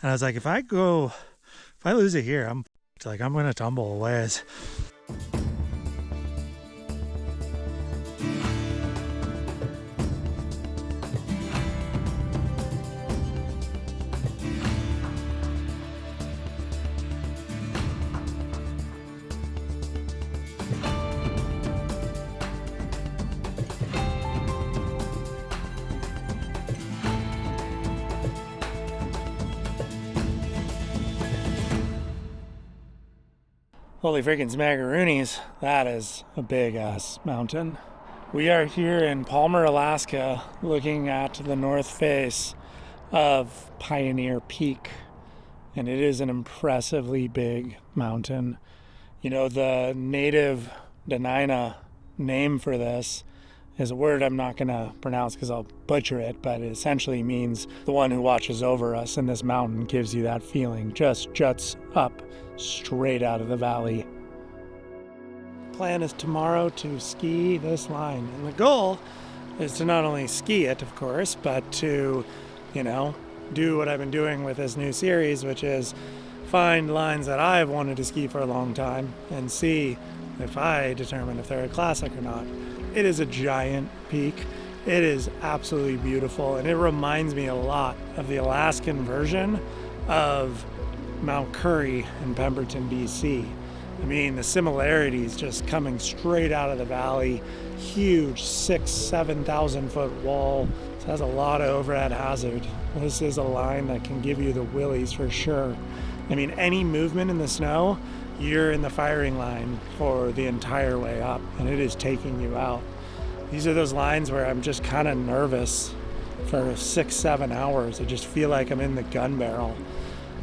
And I was like, if I lose it here, I'm going to tumble a ways. Holy freaking smackaroonies, that is a big ass mountain. We are here in Palmer, Alaska, looking at the north face of Pioneer Peak, and it is an impressively big mountain. You know, the native Dena'ina name for this is a word I'm not going to pronounce because I'll butcher it, but it essentially means the one who watches over us, and this mountain gives you that feeling. Just juts up straight out of the valley. Plan is tomorrow to ski this line, and the goal is to not only ski it, of course, but to, do what I've been doing with this new series, which is find lines that I've wanted to ski for a long time and see if I determine if they're a classic or not. It is a giant peak. It is absolutely beautiful, and it reminds me a lot of the Alaskan version of Mount Currie in Pemberton, BC. I mean, the similarities just coming straight out of the valley, huge 7,000 foot wall. It has a lot of overhead hazard. This is a line that can give you the willies for sure. I mean, any movement in the snow, you're in the firing line for the entire way up, and it is taking you out. These are those lines where I'm just kind of nervous for 6-7 hours. I just feel like I'm in the gun barrel.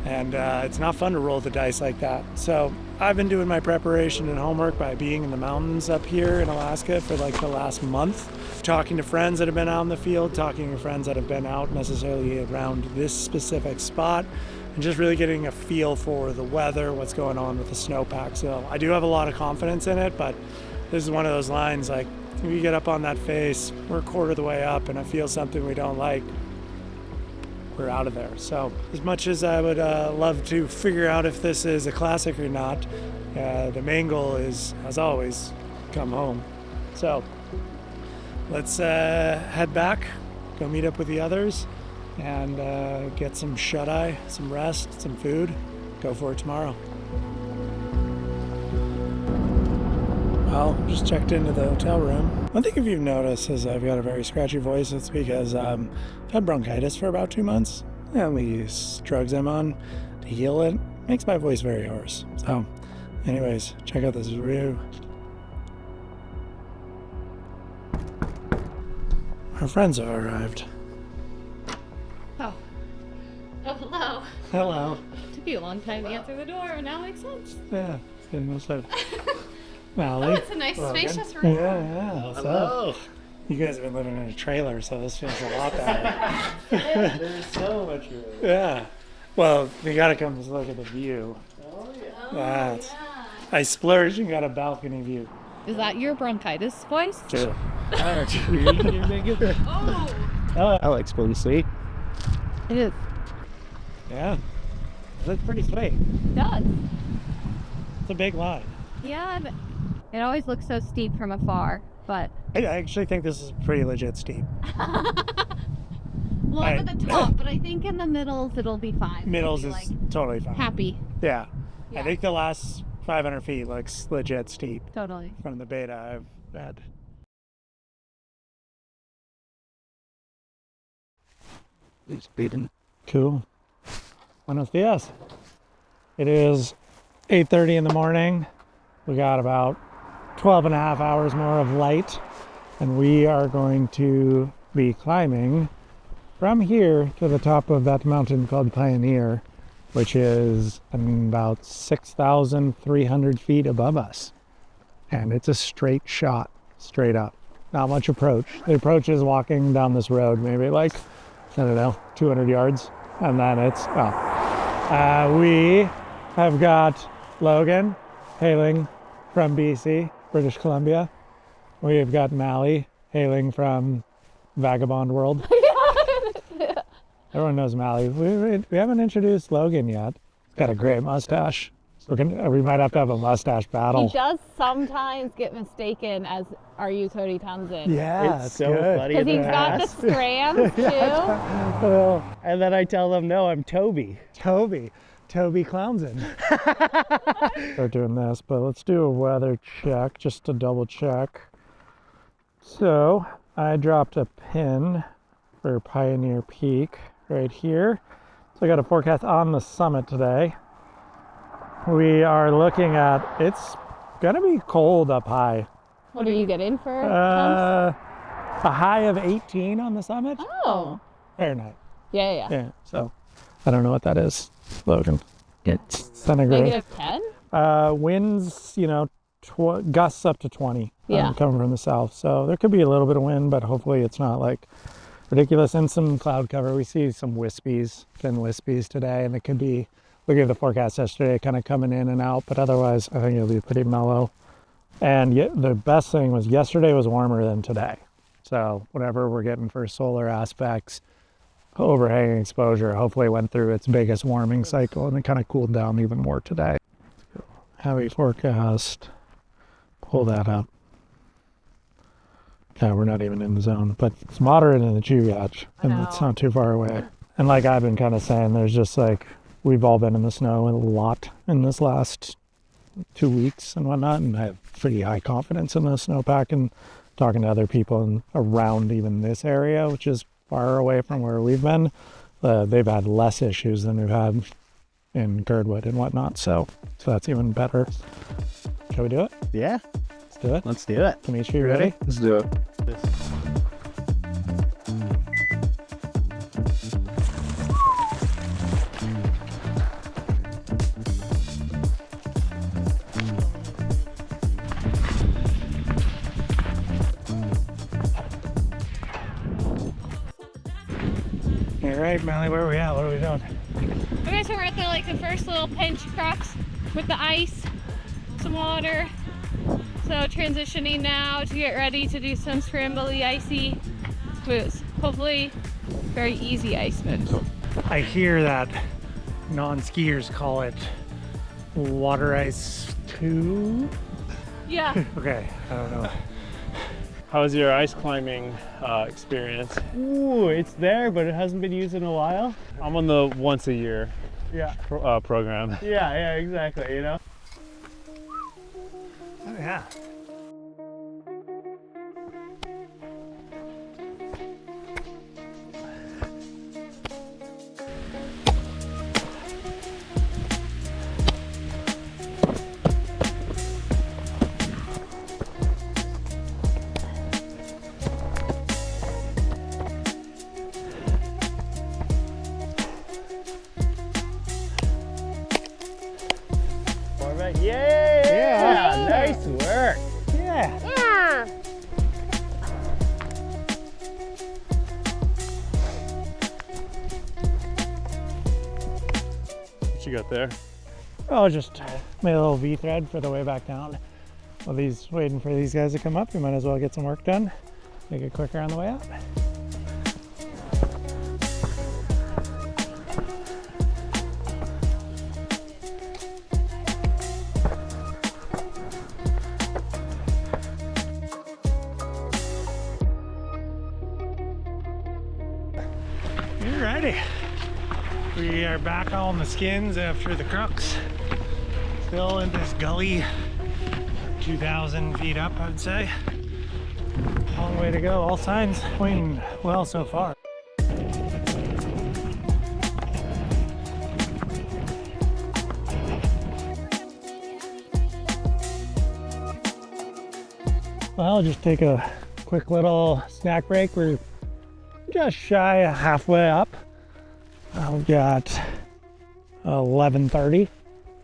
And it's not fun to roll the dice like that. So I've been doing my preparation and homework by being in the mountains up here in Alaska for like the last month, talking to friends that have been out in the field, talking to friends that have been out necessarily around this specific spot, and just really getting a feel for the weather, what's going on with the snowpack. So I do have a lot of confidence in it, but this is one of those lines like, if we get up on that face, we're a quarter of the way up, and I feel something we don't like, we're out of there. So as much as I would love to figure out if this is a classic or not, the main goal is, as always, come home. So let's head back, go meet up with the others, and get some shut-eye, some rest, some food, go for it tomorrow. Well, just checked into the hotel room. One thing if you've noticed is I've got a very scratchy voice. It's because I've had bronchitis for about 2 months. And these drugs I'm on to heal it makes my voice very hoarse. So anyways, check out this view. Our friends have arrived. Oh, hello. Hello. Took you a long time to answer the door, and now it makes sense. Yeah, it's getting started. Valley. Oh, it's a nice spacious room. Yeah. What's up? You guys have been living in a trailer, so this feels a lot better. There's so much room. Yeah. Well, you gotta come just look at the view. Oh, yeah. That's, Yeah. I splurged and got a balcony view. Is that your bronchitis voice? Too. Oh. That looks pretty sweet. It is. Yeah. It looks pretty sweet. It does. It's a big line. Yeah, it always looks so steep from afar, but... I actually think this is pretty legit steep. Well, I'm at the top, but I think in the middles it'll be fine. Middles It'll is be, like, totally fine. happy. Yeah. Yeah. I think the last 500 feet looks legit steep Totally. from the beta I've had. It's beaten. Cool. Buenos dias. It is 8:30 in the morning. We got about 12 and a half hours more of light, and we are going to be climbing from here to the top of that mountain called Pioneer, which is about 6,300 feet above us. And it's a straight shot, straight up. Not much approach. The approach is walking down this road, maybe like, 200 yards. And then it's, we have got Logan hailing from BC, British Columbia. We've got Mally hailing from Vagabond World. Everyone knows Mally. We haven't introduced Logan yet. He's got a great mustache. We might have to have a mustache battle. He does sometimes get mistaken as, are you Cody Townsend? Yeah, It's so good. funny. Because in he's the got the past. strands too. Well, And then I tell them, no, I'm Toby. Toby Clownson. Start doing this, but let's do a weather check just to double check. So I dropped a pin for Pioneer Peak right here. So I got a forecast on the summit today. We are looking at, it's gonna be cold up high. What do you get in for? A high of 18 on the summit. Oh. Fahrenheit. Yeah. Yeah, so I don't know what that is, Logan. It's centigrade. -10? Winds, gusts up to 20 Yeah. coming from the south. So there could be a little bit of wind, but hopefully it's not like ridiculous. And some cloud cover. We see some wispies, thin wispies today, and it could be, looking at the forecast yesterday, kind of coming in and out, but otherwise I think it'll be pretty mellow. And the best thing was yesterday was warmer than today. So whatever we're getting for solar aspects, overhanging exposure hopefully went through its biggest warming cycle and it kind of cooled down even more today. Heavy forecast. Pull that up. Yeah, we're not even in the zone, but it's moderate in the Chugach, and it's not too far away. And like I've been kind of saying, there's just like, we've all been in the snow a lot in this last 2 weeks and whatnot, and I have pretty high confidence in the snowpack, and talking to other people around even this area, which is far away from where we've been, they've had less issues than we've had in Girdwood and whatnot, so that's even better. Shall we do it? Yeah, Let's do it. let's do it. Dimitri, you ready? Let's do it. All right, Mally, where are we at? What are we doing? Okay, so we're at the first little pinch crux with the ice, some water. So transitioning now to get ready to do some scrambly, icy moves. Hopefully very easy ice moves. I hear that non-skiers call it water ice 2. Yeah. Okay, I don't know. How was your ice climbing experience? Ooh, it's there, but it hasn't been used in a while. I'm on the once a year Yeah, program. yeah, exactly, Oh yeah. Yeah, nice work. Yeah. What you got there? Oh, just made a little V thread for the way back down. While these waiting for these guys to come up, we might as well get some work done. Make it quicker on the way up. Alrighty. We are back on the skins after the crux. Still in this gully, 2,000 feet up, I would say. Long way to go. All signs pointing well so far. Well, I'll just take a quick little snack break. We're just shy of halfway up. We've got 11:30,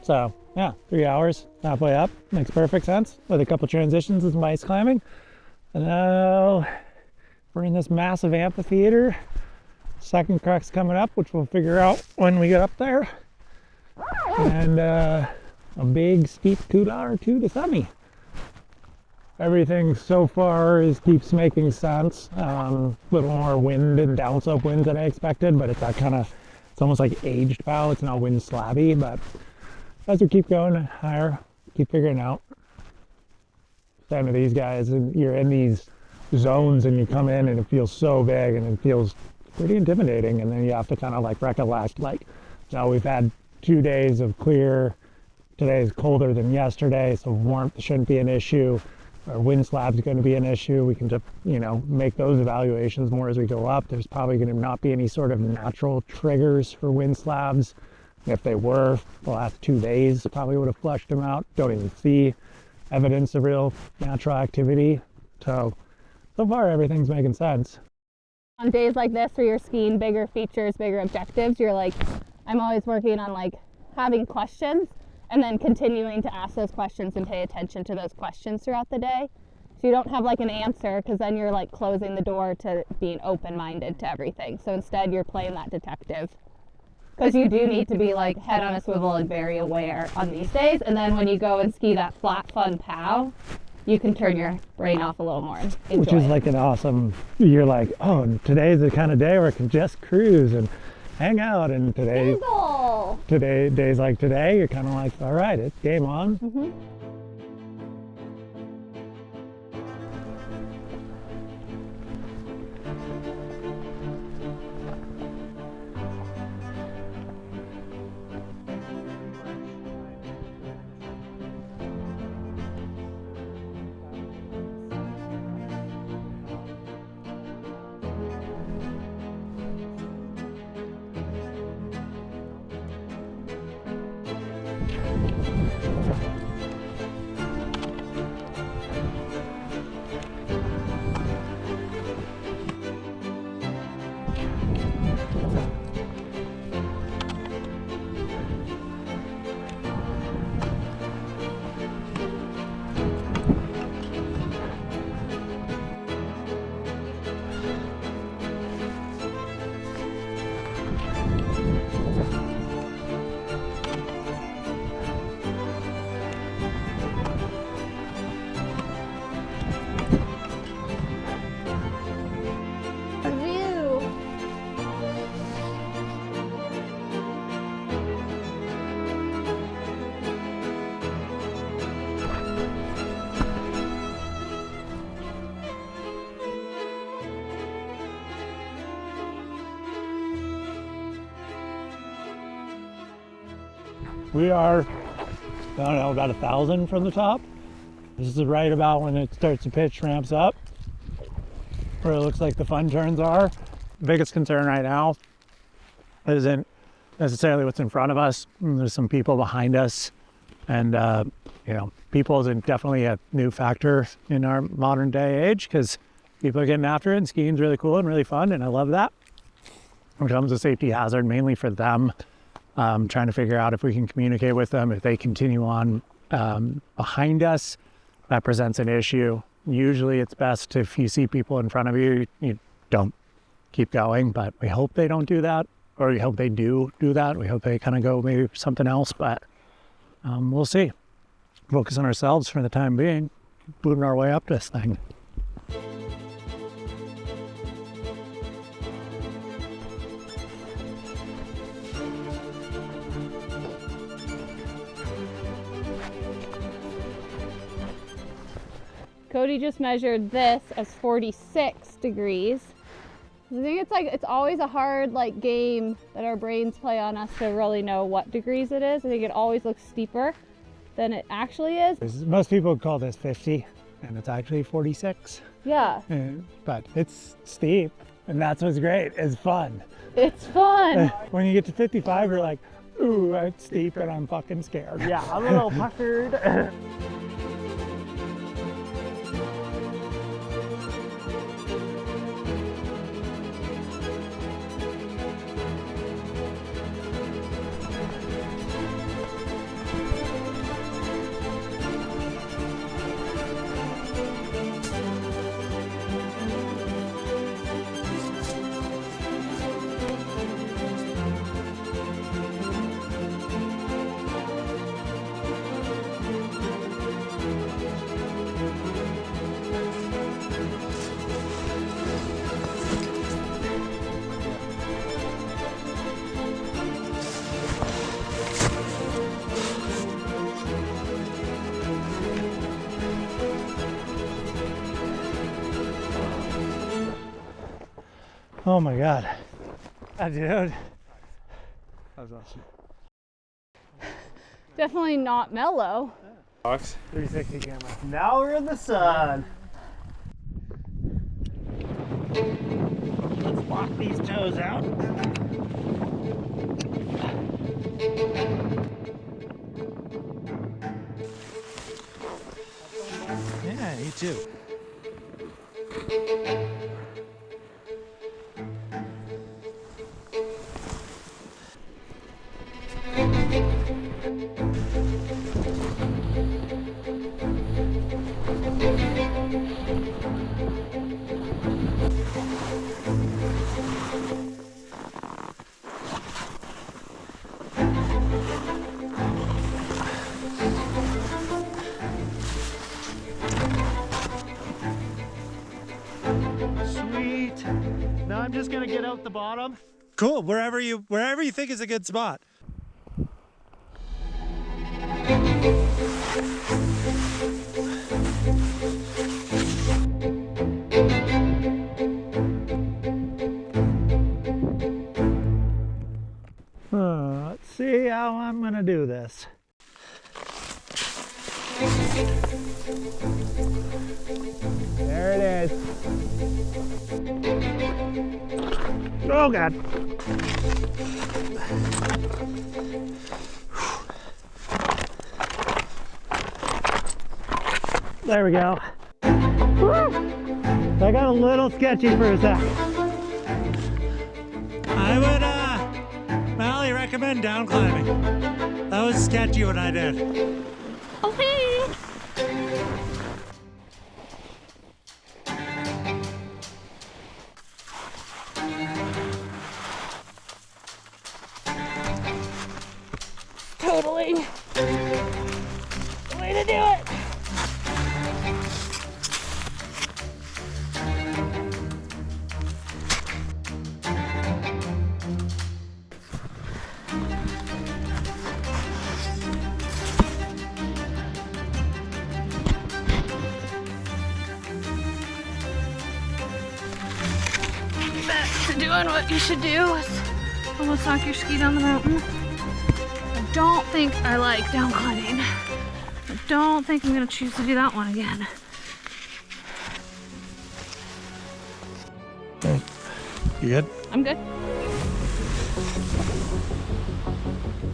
so yeah, 3 hours halfway up. Makes perfect sense with a couple transitions and some ice climbing. And now we're in this massive amphitheater. Second crux coming up, which we'll figure out when we get up there. And a big steep couloir to the summit. Everything so far keeps making sense. A little more wind and downslope winds than I expected, but it's that kind of, it's almost like aged foul. It's not wind slabby, but as we keep going higher, keep figuring out. Some of these guys, and you're in these zones and you come in and it feels so big and it feels pretty intimidating, and then you have to kind of like recollect, like, now we've had 2 days of clear. Today is colder than yesterday, so warmth shouldn't be an issue. Our wind slab's going to be an issue. We can just, make those evaluations more as we go up. There's probably going to not be any sort of natural triggers for wind slabs. If they were, the last 2 days probably would have flushed them out. Don't even see evidence of real natural activity. So far everything's making sense. On days like this where you're skiing bigger features, bigger objectives, you're like, I'm always working on like having questions and then continuing to ask those questions and pay attention to those questions throughout the day. So you don't have like an answer, because then you're like closing the door to being open-minded to everything. So instead you're playing that detective. Because you do need to be like head on a swivel and very aware on these days. And then when you go and ski that flat, fun POW, you can turn your brain off a little more and enjoy Which is it. like an awesome, you're like, oh, today's the kind of day where I can just cruise and hang out. And days like today, you're kind of like, all right, it's game on. Mm-hmm. We are, I don't know, about 1,000 from the top. This is right about when it starts to pitch, ramps up, where it looks like the fun turns are. The biggest concern right now isn't necessarily what's in front of us. There's some people behind us, and people is definitely a new factor in our modern day age, because people are getting after it, and skiing's really cool and really fun, and I love that. It becomes a safety hazard mainly for them. Trying to figure out if we can communicate with them. If they continue on behind us, that presents an issue. Usually it's best if you see people in front of you, you don't keep going, but we hope they don't do that, or we hope they do that. We hope they kind of go maybe for something else, but we'll see. Focus on ourselves for the time being, moving our way up this thing. Cody just measured this as 46 degrees. I think it's always a hard game that our brains play on us to really know what degrees it is. I think it always looks steeper than it actually is. Most people would call this 50, and it's actually 46. Yeah. But it's steep, and that's what's great. It's fun. It's fun. When you get to 55, you're like, ooh, it's steep and I'm fucking scared. Yeah, I'm a little puckered. Oh my God. Ah, dude. That was awesome. Definitely not mellow. 360 camera. Now we're in the sun. Let's walk these toes out. Yeah, you too. Sweet. Now I'm just gonna get out the bottom. Cool. Wherever you think is a good spot. Let's see how I'm gonna do this. There it is. Oh God. There we go. Woo! I got a little sketchy for a sec. I would Molly recommend down climbing. That was sketchy what I did. Okay. Totally. Way to do it. Back to doing what you should do. Almost knock your ski down the mountain. I don't think I like down climbing. I don't think I'm gonna choose to do that one again. You good? I'm good.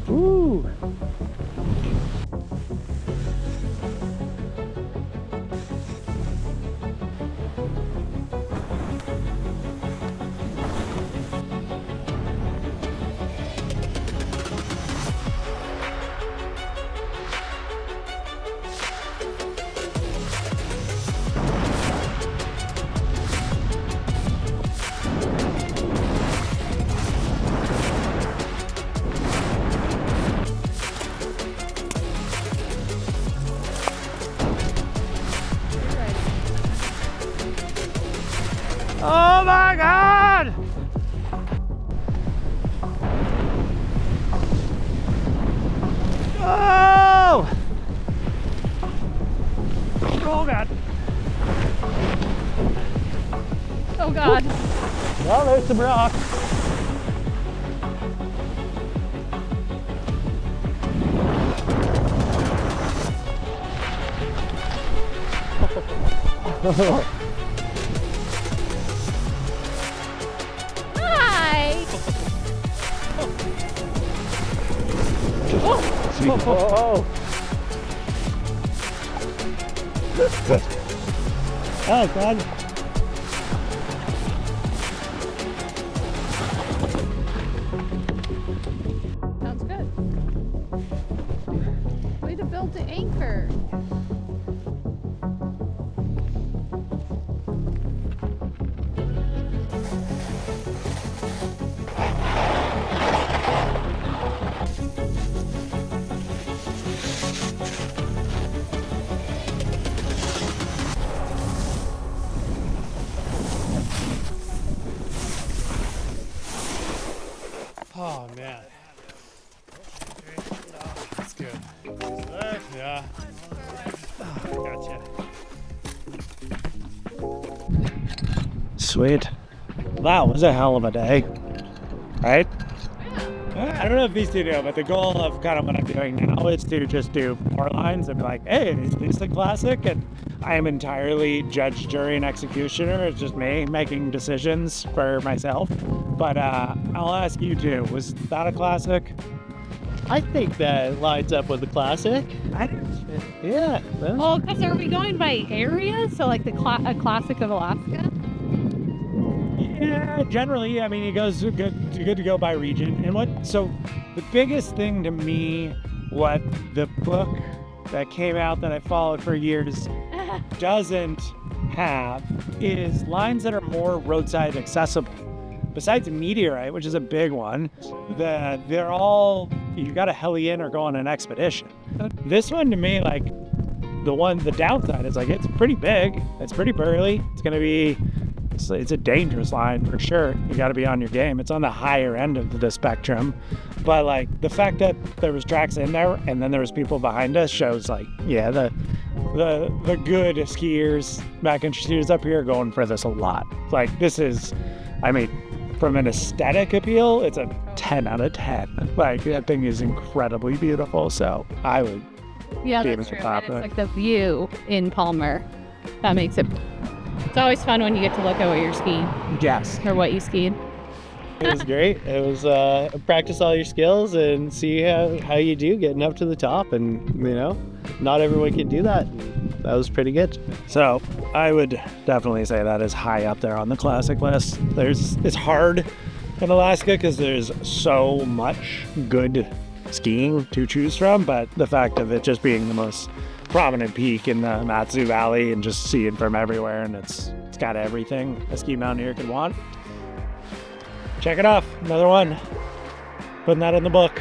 Ooh. Oh my God! Oh! Oh God! Oh God. Well, there's some rock. Hi. Oh! Oh God! Sounds good. Way to build the anchor. Oh man. That's good. Yeah. Oh, gotcha. Sweet. That was a hell of a day, right? I don't know if these two do, but the goal of kind of what I'm doing now is to just do 4 lines and be like, hey, is this a classic? And I am entirely judge, jury, and executioner. It's just me making decisions for myself. But I'll ask you too, was that a classic? I think that lines up with the classic. Yeah. Oh, because are we going by area? So like a classic of Alaska? Yeah, generally, I mean, it goes good to go by region. And so the biggest thing to me, what the book that came out that I followed for years doesn't have is lines that are more roadside accessible. Besides Meteorite, which is a big one, they're all, you got to heli in or go on an expedition. This one to me, like the downside is like, it's pretty big, it's pretty burly, it's a dangerous line for sure. You got to be on your game. It's on the higher end of the spectrum, but like the fact that there was tracks in there and then there was people behind us shows like, yeah, the good skiers, backcountry skiers up here are going for this a lot. Like this is, I mean, from an aesthetic appeal, it's a 10 out of 10. Like that thing is incredibly beautiful. So I would. Yeah, that's true. And it's like the view in Palmer that makes it. It's always fun when you get to look at what you're skiing. Yes. Or what you skied. It was great. It was practice all your skills and see how you do getting up to the top. And, you know, not everyone can do that. That was pretty good. So I would definitely say that is high up there on the classic list. It's hard in Alaska because there's so much good skiing to choose from, but the fact of it just being the most prominent peak in the Matanuska Valley and just seeing from everywhere, and it's got everything a ski mountaineer could want. Check it off. Another one. Putting that in the book.